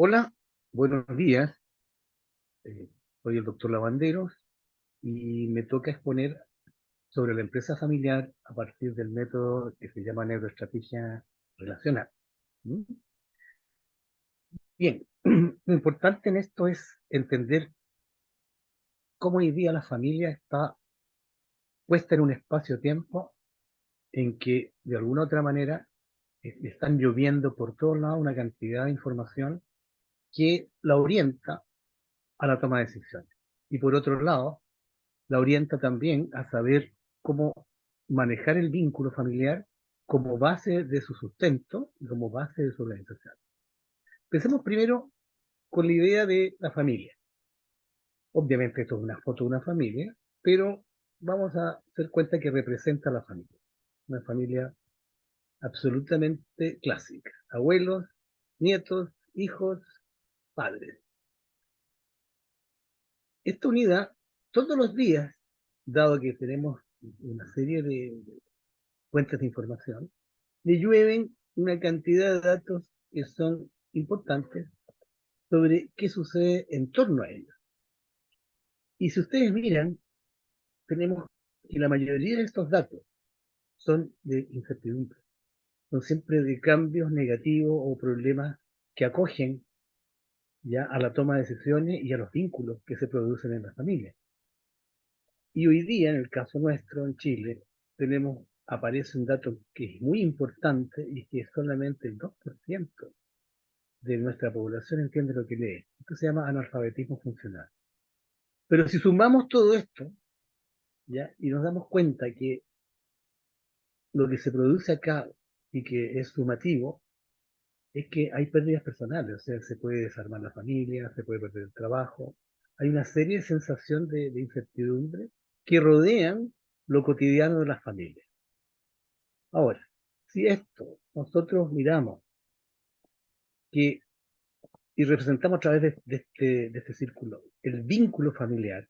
Hola, buenos días. eh, Soy el doctor Lavanderos y me toca exponer sobre la empresa familiar a partir del método que se llama neuroestrategia relacional. ¿Mm? Bien, lo importante en esto es entender cómo hoy día la familia está puesta en un espacio-tiempo en que de alguna u otra manera están lloviendo por todos lados una cantidad de información que la orienta a la toma de decisiones. Y por otro lado, la orienta también a saber cómo manejar el vínculo familiar como base de su sustento y como base de su organización. Pensemos primero con la idea de la familia. Obviamente esto es una foto de una familia, pero vamos a hacer cuenta que representa a la familia. Una familia absolutamente clásica. Abuelos, nietos, hijos, padres. Esta unidad, todos los días, dado que tenemos una serie de fuentes de información, le llueven una cantidad de datos que son importantes sobre qué sucede en torno a ellos. Y si ustedes miran, tenemos que la mayoría de estos datos son de incertidumbre, son siempre de cambios negativos o problemas que acogen ya a la toma de decisiones y a los vínculos que se producen en la familia. Y hoy día, en el caso nuestro, en Chile, aparece un dato que es muy importante y que solamente el 2% de nuestra población entiende lo que lee. Esto se llama analfabetismo funcional. Pero si sumamos todo esto, ¿ya? Y nos damos cuenta que lo que se produce acá y que es sumativo, es que hay pérdidas personales, o sea, se puede desarmar la familia, se puede perder el trabajo, hay una serie de sensaciones de incertidumbre que rodean lo cotidiano de las familias. Ahora, si esto nosotros miramos que y representamos a través de este círculo el vínculo familiar.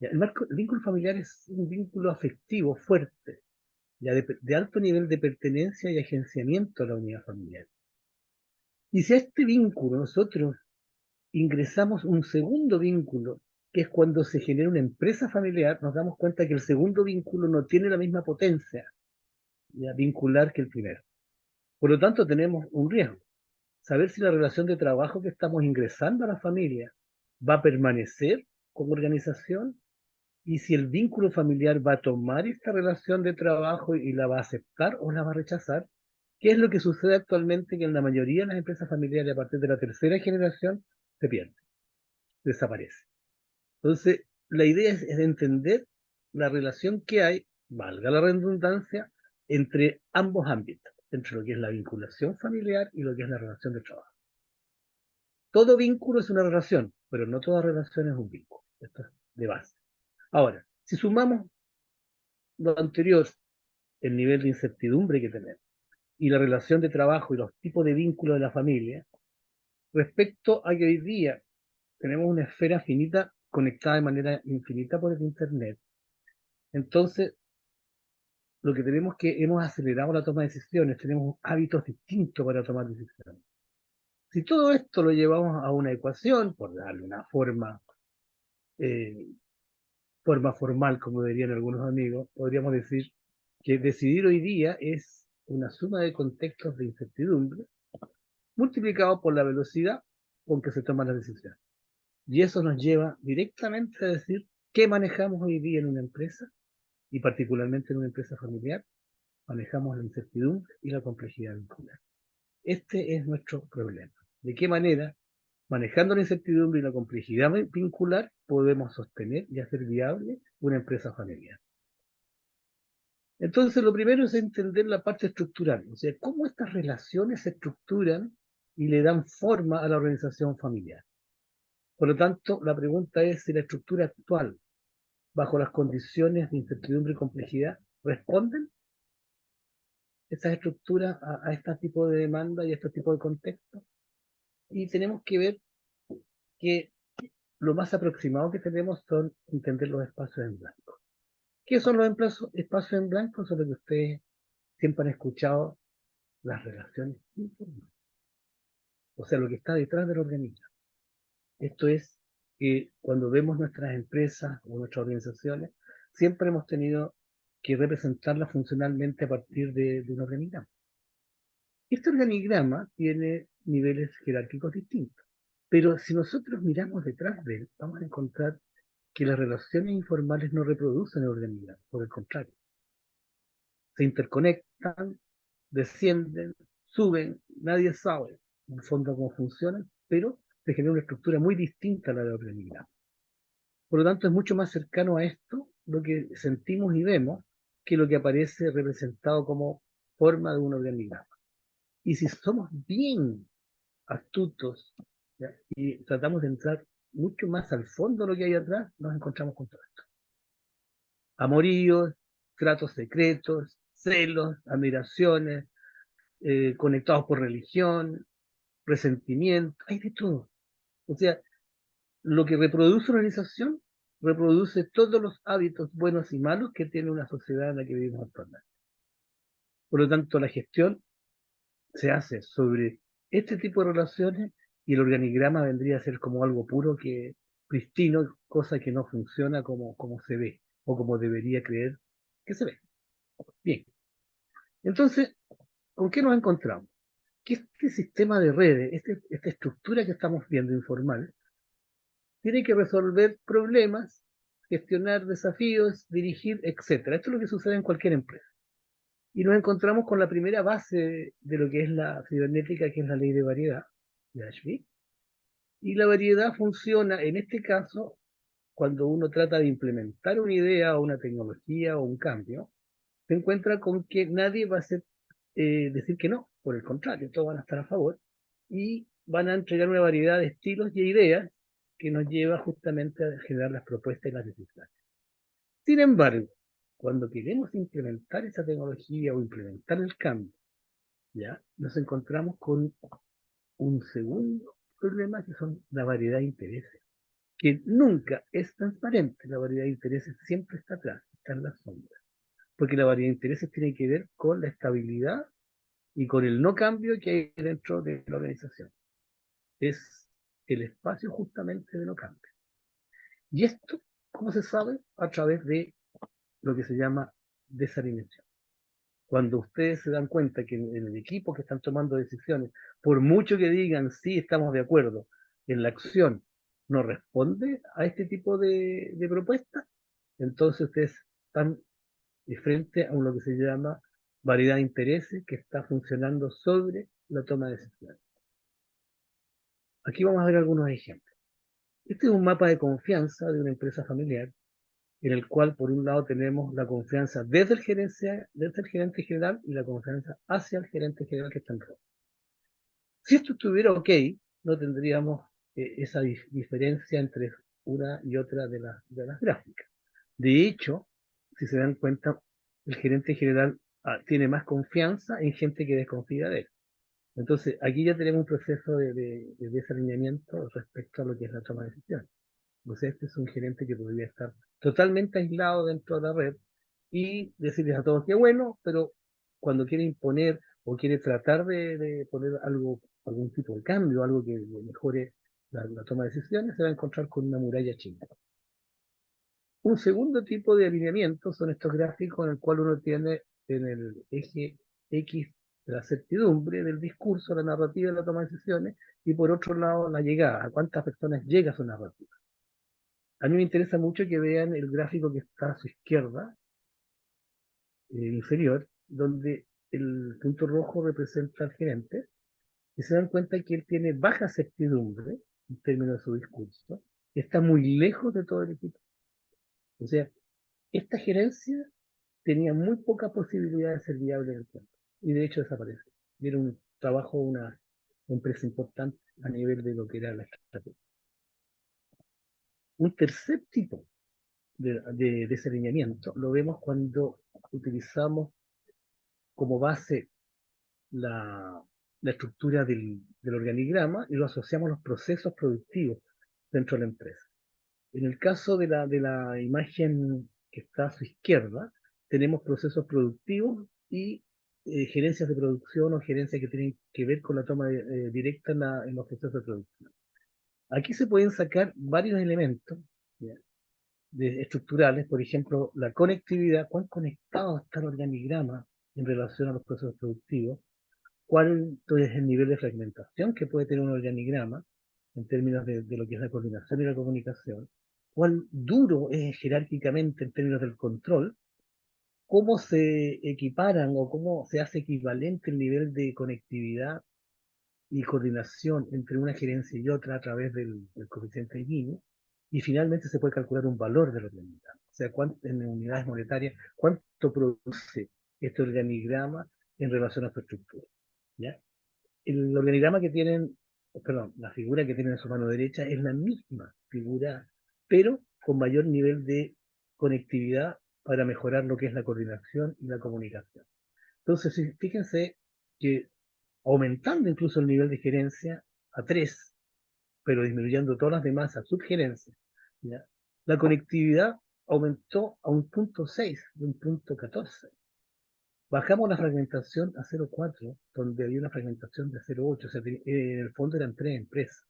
Ya, el vínculo familiar es un vínculo afectivo fuerte, ya de alto nivel de pertenencia y agenciamiento a la unidad familiar. Y si a este vínculo nosotros ingresamos un segundo vínculo, que es cuando se genera una empresa familiar, nos damos cuenta que el segundo vínculo no tiene la misma potencia ya, vincular que el primero. Por lo tanto, tenemos un riesgo. Saber si la relación de trabajo que estamos ingresando a la familia va a permanecer como organización y si el vínculo familiar va a tomar esta relación de trabajo y la va a aceptar o la va a rechazar, ¿qué es lo que sucede actualmente? Que en la mayoría de las empresas familiares, a partir de la tercera generación, se pierde, desaparece. Entonces, la idea es entender la relación que hay, valga la redundancia, entre ambos ámbitos, entre lo que es la vinculación familiar y lo que es la relación de trabajo. Todo vínculo es una relación, pero no toda relación es un vínculo. Esto es de base. Ahora, si sumamos lo anterior, el nivel de incertidumbre que tenemos y la relación de trabajo y los tipos de vínculos de la familia, respecto a que hoy día tenemos una esfera finita conectada de manera infinita por el Internet, entonces lo que tenemos es que hemos acelerado la toma de decisiones, tenemos hábitos distintos para tomar decisiones. Si todo esto lo llevamos a una ecuación, por darle una eh, forma formal, como dirían algunos amigos, podríamos decir que decidir hoy día es una suma de contextos de incertidumbre multiplicado por la velocidad con que se toman las decisiones. Y eso nos lleva directamente a decir qué manejamos hoy día en una empresa y particularmente en una empresa familiar. Manejamos la incertidumbre y la complejidad vincular. Este es nuestro problema. ¿De qué manera, manejando la incertidumbre y la complejidad vincular, podemos sostener y hacer viable una empresa familiar? Entonces, lo primero es entender la parte estructural, o sea, cómo estas relaciones se estructuran y le dan forma a la organización familiar. Por lo tanto, la pregunta es si la estructura actual, bajo las condiciones de incertidumbre y complejidad, responden esas estructuras a este tipo de demanda y a este tipo de contexto. Y tenemos que ver que lo más aproximado que tenemos son entender los espacios en blanco. ¿Qué son los espacios en blanco? Son lo que ustedes siempre han escuchado, las relaciones informales. o sea, lo que está detrás del organigrama. Esto es que cuando vemos nuestras empresas o nuestras organizaciones, siempre hemos tenido que representarlas funcionalmente a partir de un organigrama. Este organigrama tiene niveles jerárquicos distintos, pero si nosotros miramos detrás de él, vamos a encontrar que las relaciones informales no reproducen el organigrama, por el contrario, se interconectan, descienden, suben, nadie sabe en el fondo cómo funcionan, pero se genera una estructura muy distinta a la del organigrama. Por lo tanto, es mucho más cercano a esto lo que sentimos y vemos que lo que aparece representado como forma de un organigrama. Y si somos bien astutos, ¿ya? Y tratamos de entrar mucho más al fondo de lo que hay atrás, nos encontramos con todo esto. Amoríos, tratos secretos, celos, admiraciones, conectados por religión, resentimiento, hay de todo. O sea, lo que reproduce una organización reproduce todos los hábitos buenos y malos que tiene una sociedad en la que vivimos actualmente. Por lo tanto, la gestión se hace sobre este tipo de relaciones y el organigrama vendría a ser como algo puro que pristino, cosa que no funciona como se ve o como debería creer que se ve. Bien, entonces, ¿con qué nos encontramos? Que este sistema de redes, esta estructura que estamos viendo informal, tiene que resolver problemas, gestionar desafíos, dirigir, etcétera. Esto es lo que sucede en cualquier empresa. Y nos encontramos con la primera base de lo que es la cibernética, que es la ley de variedad de Ashby. Y la variedad funciona, en este caso, cuando uno trata de implementar una idea o una tecnología o un cambio, se encuentra con que nadie va a decir que no, por el contrario, todos van a estar a favor y van a entregar una variedad de estilos y ideas que nos lleva justamente a generar las propuestas y las decisiones. Sin embargo, cuando queremos implementar esa tecnología o implementar el cambio, ya nos encontramos con un segundo problema que son la variedad de intereses, que nunca es transparente. La variedad de intereses siempre está atrás, está en la sombra, porque la variedad de intereses tiene que ver con la estabilidad y con el no cambio que hay dentro de la organización. Es el espacio justamente de no cambio. Y esto, ¿cómo se sabe? A través de lo que se llama desalineación. Cuando ustedes se dan cuenta que en el equipo que están tomando decisiones, por mucho que digan sí, estamos de acuerdo, en la acción no responde a este tipo de propuestas, entonces ustedes están de frente a lo que se llama variedad de intereses que está funcionando sobre la toma de decisiones. Aquí vamos a ver algunos ejemplos. Este es un mapa de confianza de una empresa familiar, en el cual por un lado tenemos la confianza desde el gerente general y la confianza hacia el gerente general que está en rojo. Si esto estuviera ok, no tendríamos esa diferencia entre una y otra de las gráficas. De hecho, si se dan cuenta, el gerente general tiene más confianza en gente que desconfía de él. Entonces, aquí ya tenemos un proceso de desalineamiento respecto a lo que es la toma de decisiones. O sea, este es un gerente que podría estar totalmente aislado dentro de la red y decirles a todos que bueno, pero cuando quiere imponer o quiere tratar de poner algo, algún tipo de cambio, algo que mejore la toma de decisiones, se va a encontrar con una muralla china. Un segundo tipo de alineamiento son estos gráficos en el cual uno tiene en el eje X la certidumbre del discurso, la narrativa de la toma de decisiones, y por otro lado la llegada, a cuántas personas llega su narrativa. A mí me interesa mucho que vean el gráfico que está a su izquierda, inferior, donde el punto rojo representa al gerente, y se dan cuenta que él tiene baja certidumbre en términos de su discurso, y está muy lejos de todo el equipo. O sea, esta gerencia tenía muy poca posibilidad de ser viable en el tiempo, y de hecho desaparece. Y era un trabajo, una empresa importante a nivel de lo que era la estrategia. Un tercer tipo de desalineamiento lo vemos cuando utilizamos como base la, la estructura del organigrama y lo asociamos a los procesos productivos dentro de la empresa. En el caso de la imagen que está a su izquierda, tenemos procesos productivos y gerencias de producción o gerencias que tienen que ver con la toma directa en los procesos de producción. Aquí se pueden sacar varios elementos, ¿ya?, estructurales, por ejemplo, la conectividad, cuán conectado está el organigrama en relación a los procesos productivos, cuánto es el nivel de fragmentación que puede tener un organigrama en términos de lo que es la coordinación y la comunicación, cuán duro es jerárquicamente en términos del control, cómo se equiparan o cómo se hace equivalente el nivel de conectividad y coordinación entre una gerencia y otra a través del coeficiente de Gini, y finalmente se puede calcular un valor del organigrama, o sea, en unidades monetarias, cuánto produce este organigrama en relación a su estructura, ¿ya? El organigrama que tienen, perdón, la figura que tienen en su mano derecha es la misma figura, pero con mayor nivel de conectividad para mejorar lo que es la coordinación y la comunicación. Entonces, fíjense que aumentando incluso el nivel de gerencia a 3, pero disminuyendo todas las demás a subgerencia, ¿ya?, la conectividad aumentó a un punto 6, de un punto 14. Bajamos la fragmentación a 0,4, donde había una fragmentación de 0,8, o sea, en el fondo eran 3 empresas.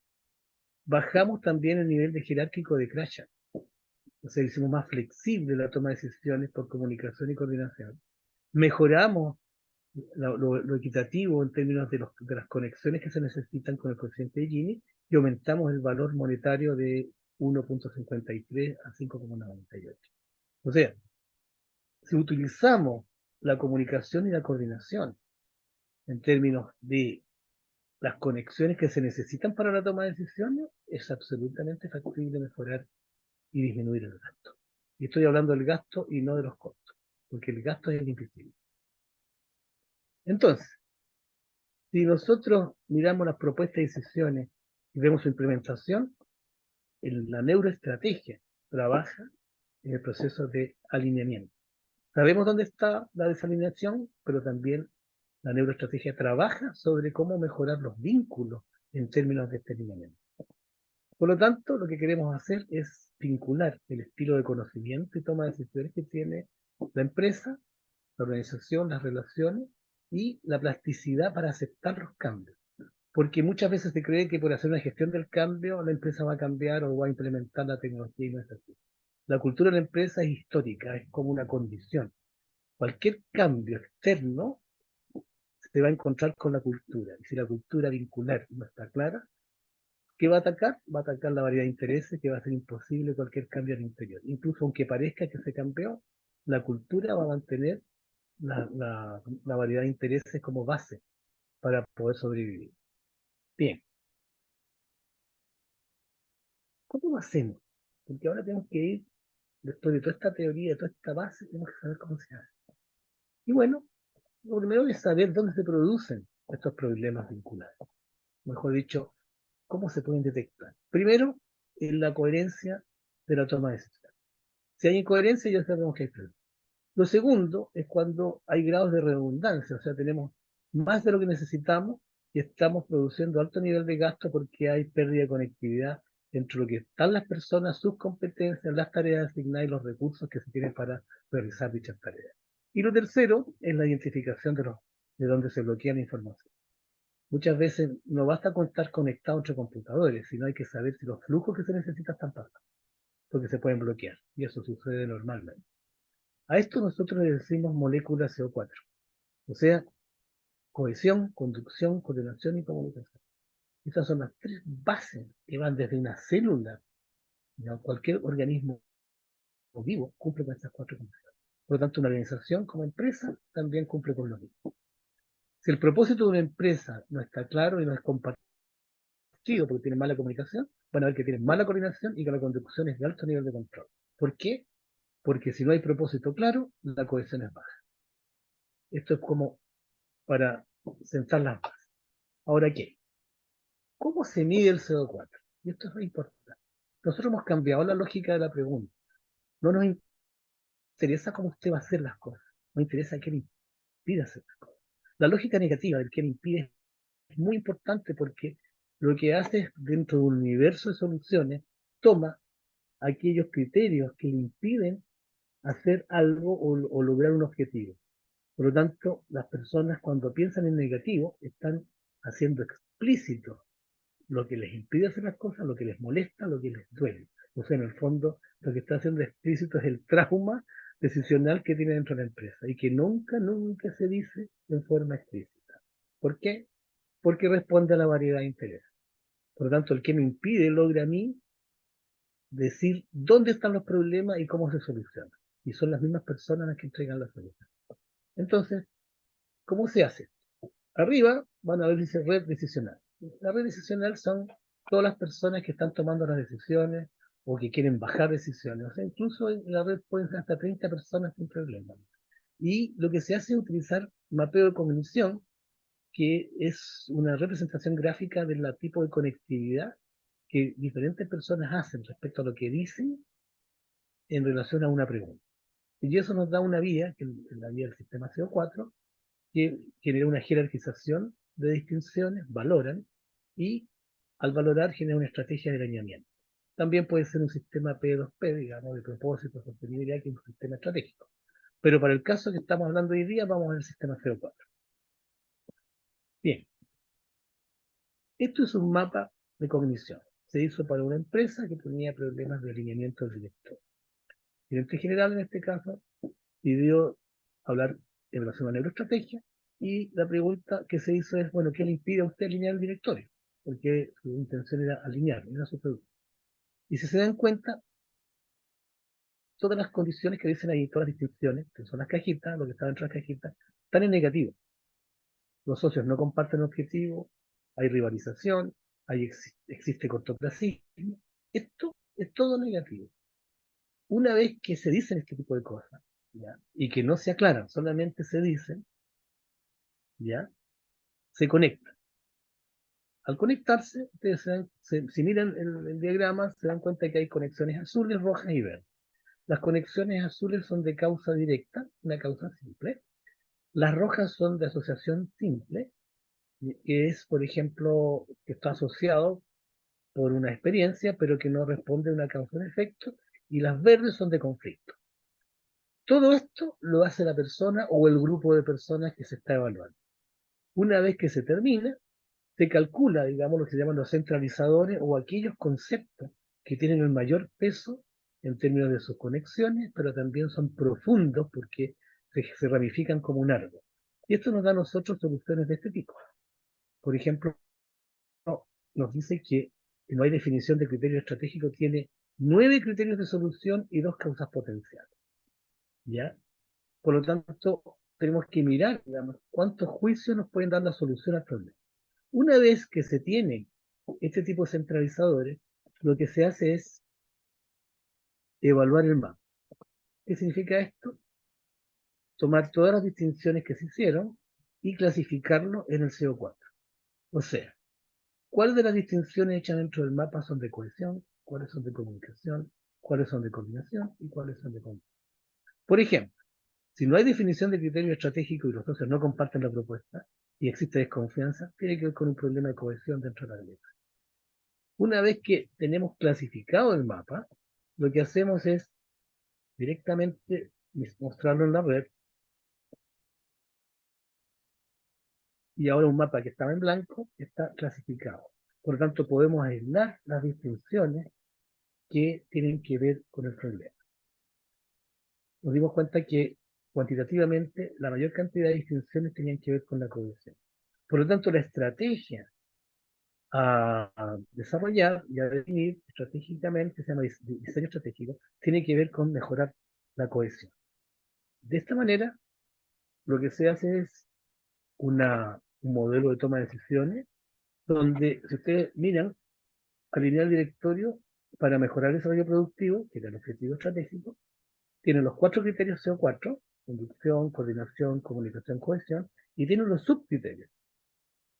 Bajamos también el nivel de jerárquico de Krasher, o sea, hicimos más flexible la toma de decisiones por comunicación y coordinación. Mejoramos lo equitativo en términos de las conexiones que se necesitan con el coeficiente de Gini, y aumentamos el valor monetario de 1,53 a 5,98. O sea, si utilizamos la comunicación y la coordinación en términos de las conexiones que se necesitan para la toma de decisiones, es absolutamente factible mejorar y disminuir el gasto. Y estoy hablando del gasto y no de los costos, porque el gasto es el invisible. Entonces, si nosotros miramos las propuestas y decisiones y vemos su implementación, la neuroestrategia trabaja en el proceso de alineamiento. Sabemos dónde está la desalineación, pero también la neuroestrategia trabaja sobre cómo mejorar los vínculos en términos de este alineamiento. Por lo tanto, lo que queremos hacer es vincular el estilo de conocimiento y toma de decisiones que tiene la empresa, la organización, las relaciones y la plasticidad para aceptar los cambios. Porque muchas veces se cree que por hacer una gestión del cambio la empresa va a cambiar o va a implementar la tecnología, y no es así. La cultura de la empresa es histórica, es como una condición. Cualquier cambio externo se va a encontrar con la cultura. Y si la cultura vincular no está clara, ¿qué va a atacar? Va a atacar la variedad de intereses, que va a ser imposible cualquier cambio al interior. Incluso aunque parezca que se cambió, la cultura va a mantener la variedad de intereses como base para poder sobrevivir. Bien, ¿cómo lo hacemos? Porque ahora tenemos que ir, después de toda esta teoría, de toda esta base, tenemos que saber cómo se hace. Y bueno, lo primero es saber dónde se producen estos problemas vinculares. Mejor dicho, cómo se pueden detectar. Primero, en la coherencia de la toma de decisiones. Si hay incoherencia, ya sabemos que hay problemas. Lo segundo es cuando hay grados de redundancia, o sea, tenemos más de lo que necesitamos y estamos produciendo alto nivel de gasto porque hay pérdida de conectividad entre lo que están las personas, sus competencias, las tareas asignadas y los recursos que se tienen para realizar dichas tareas. Y lo tercero es la identificación de dónde se bloquea la información. Muchas veces no basta con estar conectado entre computadores, sino hay que saber si los flujos que se necesitan están pasando, porque se pueden bloquear, y eso sucede normalmente. A esto nosotros le decimos molécula CO4, o sea, cohesión, conducción, coordinación y comunicación. Estas son las tres bases que van desde una célula, ¿no? Cualquier organismo vivo cumple con estas cuatro condiciones. Por lo tanto, una organización como empresa también cumple con lo mismo. Si el propósito de una empresa no está claro y no es compartido porque tiene mala comunicación, van a ver que tienen mala coordinación y que la conducción es de alto nivel de control. ¿Por qué? Porque si no hay propósito claro, la cohesión es baja. Esto es como para sentar las bases. Ahora, ¿qué? ¿Cómo se mide el CO4? Y esto es muy importante. Nosotros hemos cambiado la lógica de la pregunta. No nos interesa cómo usted va a hacer las cosas. Nos interesa qué le impide hacer las cosas. La lógica negativa del que le impide es muy importante porque lo que hace es, dentro de un universo de soluciones, toma aquellos criterios que le impiden hacer algo o lograr un objetivo. Por lo tanto, las personas cuando piensan en negativo están haciendo explícito lo que les impide hacer las cosas, lo que les molesta, lo que les duele. O sea, en el fondo, lo que está haciendo explícito es el trauma decisional que tiene dentro de la empresa y que nunca, nunca se dice en forma explícita. ¿Por qué? Porque responde a la variedad de intereses. Por lo tanto, el que me impide logra a mí decir dónde están los problemas y cómo se solucionan. Y son las mismas personas las que entregan la solución. Entonces, ¿cómo se hace? Arriba van a ver dice red decisional. La red decisional son todas las personas que están tomando las decisiones o que quieren bajar decisiones. O sea, incluso en la red pueden ser hasta 30 personas sin problema. Y lo que se hace es utilizar mapeo de cognición, que es una representación gráfica del tipo de conectividad que diferentes personas hacen respecto a lo que dicen en relación a una pregunta. Y eso nos da una vía, que es la vía del sistema CO4, que genera una jerarquización de distinciones, valoran, y al valorar genera una estrategia de alineamiento. También puede ser un sistema P2P, digamos, de propósito, sostenibilidad, que es un sistema estratégico. Pero para el caso que estamos hablando hoy día, vamos al sistema CO4. Bien, esto es un mapa de cognición. Se hizo para una empresa que tenía problemas de alineamiento del director. El gerente general, en este caso, pidió hablar en relación a neuroestrategia y la pregunta que se hizo es, bueno, ¿qué le impide a usted alinear el directorio? Porque su intención era alinear, era su producto. Y si se dan cuenta, todas las condiciones que dicen ahí, todas las distinciones, que son las cajitas, lo que está dentro de las cajitas, están en negativo. Los socios no comparten objetivos, hay rivalización, existe cortoplacismo. Esto es todo negativo. Una vez que se dicen este tipo de cosas, ¿ya? Y que no se aclaran, solamente se dicen, ¿ya? Se conectan. Al conectarse, ustedes si miran el diagrama, se dan cuenta que hay conexiones azules, rojas y verdes. Las conexiones azules son de causa directa, una causa simple. Las rojas son de asociación simple, que es, por ejemplo, que está asociado por una experiencia, pero que no responde a una causa de efecto. Y las verdes son de conflicto. Todo esto lo hace la persona o el grupo de personas que se está evaluando. Una vez que se termina, se calcula, digamos, lo que se llaman los centralizadores o aquellos conceptos que tienen el mayor peso en términos de sus conexiones, pero también son profundos porque se ramifican como un árbol. Y esto nos da a nosotros soluciones de este tipo. Por ejemplo, nos dice que no hay definición de criterio estratégico, tiene 9 criterios de solución y 2 causas potenciales. ¿Ya? Por lo tanto, tenemos que mirar, digamos, cuántos juicios nos pueden dar la solución al problema. Una vez que se tiene este tipo de centralizadores, lo que se hace es evaluar el mapa. ¿Qué significa esto? Tomar todas las distinciones que se hicieron y clasificarlo en el CO4. O sea, ¿cuáles de las distinciones hechas dentro del mapa son de cohesión? ¿Cuáles son de comunicación? ¿Cuáles son de coordinación? ¿Y cuáles son de control? Por ejemplo, si no hay definición de criterio estratégico y los socios no comparten la propuesta y existe desconfianza, tiene que ver con un problema de cohesión dentro de la empresa. Una vez que tenemos clasificado el mapa, lo que hacemos es directamente mostrarlo en la red y ahora un mapa que estaba en blanco está clasificado. Por lo tanto, podemos aislar las distinciones que tienen que ver con el problema. Nos dimos cuenta que cuantitativamente la mayor cantidad de distinciones tenían que ver con la cohesión. Por lo tanto, la estrategia a desarrollar y a definir estratégicamente, se llama diseño estratégico, tiene que ver con mejorar la cohesión. De esta manera, lo que se hace es un modelo de toma de decisiones donde, si ustedes miran, alinear el directorio para mejorar el desarrollo productivo, que era el objetivo estratégico, tiene los 4 criterios CO4, conducción, coordinación, comunicación, cohesión, y tiene los subcriterios.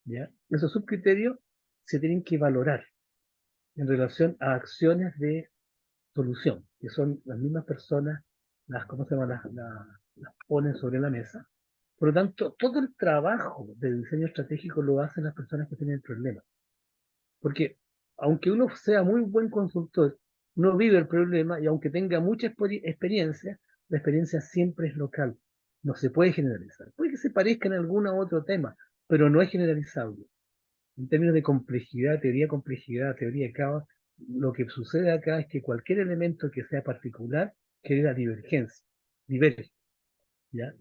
¿Ya? Esos subcriterios se tienen que valorar en relación a acciones de solución, que son las mismas personas, ¿cómo se llama? Las ponen sobre la mesa. Por lo tanto, todo el trabajo de diseño estratégico lo hacen las personas que tienen el problema. Porque aunque uno sea muy buen consultor, no vive el problema y aunque tenga mucha experiencia, la experiencia siempre es local. No se puede generalizar. Puede que se parezca en algún otro tema, pero no es generalizable. En términos de complejidad, teoría de caos, lo que sucede acá es que cualquier elemento que sea particular genera divergencia, diverge. ¿Ya?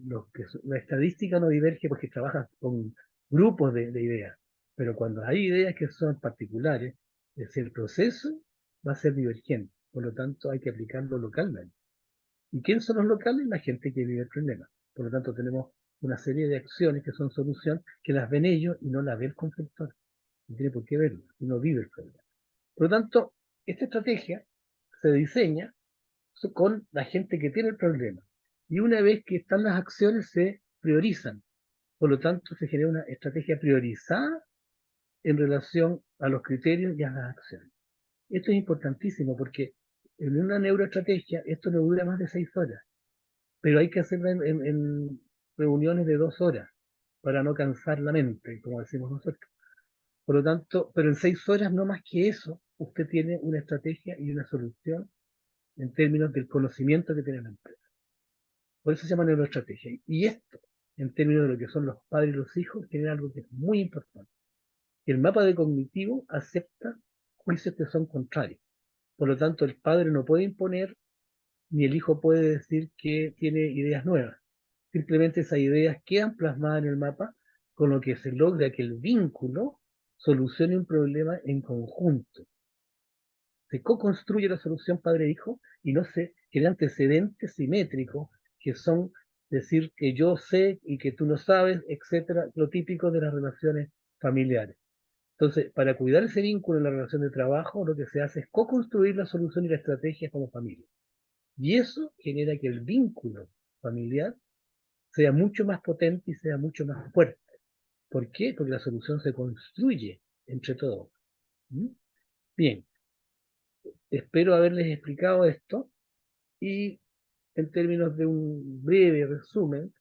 La estadística no diverge porque trabaja con grupos de ideas, pero cuando hay ideas que son particulares, es decir, el proceso va a ser divergente, por lo tanto hay que aplicarlo localmente. ¿Y quiénes son los locales? La gente que vive el problema. Por lo tanto, tenemos una serie de acciones que son solución, que las ven ellos y no las ve el consultor. No tiene por qué verlo, uno vive el problema. Por lo tanto, esta estrategia se diseña con la gente que tiene el problema. Y una vez que están las acciones, se priorizan. Por lo tanto, se genera una estrategia priorizada en relación a los criterios y a las acciones. Esto es importantísimo porque en una neuroestrategia esto no dura más de 6 horas, pero hay que hacerlo en reuniones de 2 horas para no cansar la mente, como decimos nosotros. Por lo tanto, pero en 6 horas, no más que eso, usted tiene una estrategia y una solución en términos del conocimiento que tiene la empresa. Por eso se llama neuroestrategia. Y esto, en términos de lo que son los padres y los hijos, tiene algo que es muy importante. El mapa de cognitivo acepta juicios que son contrarios. Por lo tanto, el padre no puede imponer, ni el hijo puede decir que tiene ideas nuevas. Simplemente esas ideas quedan plasmadas en el mapa, con lo que se logra que el vínculo solucione un problema en conjunto. Se co-construye la solución padre-hijo y no se crean antecedentes simétricos que son decir que yo sé y que tú no sabes, etcétera, lo típico de las relaciones familiares. Entonces, para cuidar ese vínculo en la relación de trabajo, lo que se hace es co-construir la solución y la estrategia como familia. Y eso genera que el vínculo familiar sea mucho más potente y sea mucho más fuerte. ¿Por qué? Porque la solución se construye entre todos. ¿Mm? Bien, espero haberles explicado esto y en términos de un breve resumen,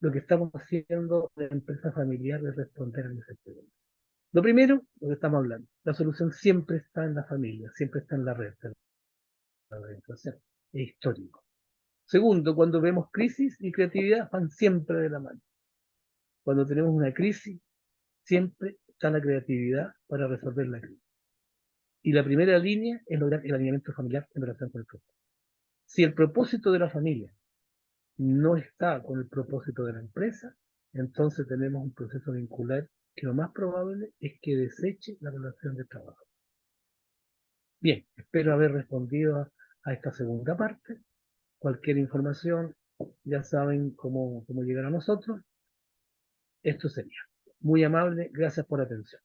lo que estamos haciendo en la empresa familiar es responder a ese pregunta. Lo primero, lo que estamos hablando, la solución siempre está en la familia, siempre está en la red de la organización, es histórico. Segundo, cuando vemos crisis y creatividad van siempre de la mano. Cuando tenemos una crisis, siempre está la creatividad para resolver la crisis. Y la primera línea es lograr el alineamiento familiar en relación con el propósito. Si el propósito de la familia no está con el propósito de la empresa, entonces tenemos un proceso vincular que lo más probable es que deseche la relación de trabajo. Bien, espero haber respondido a esta segunda parte. Cualquier información, ya saben cómo llegar a nosotros. Esto sería. Muy amable, gracias por la atención.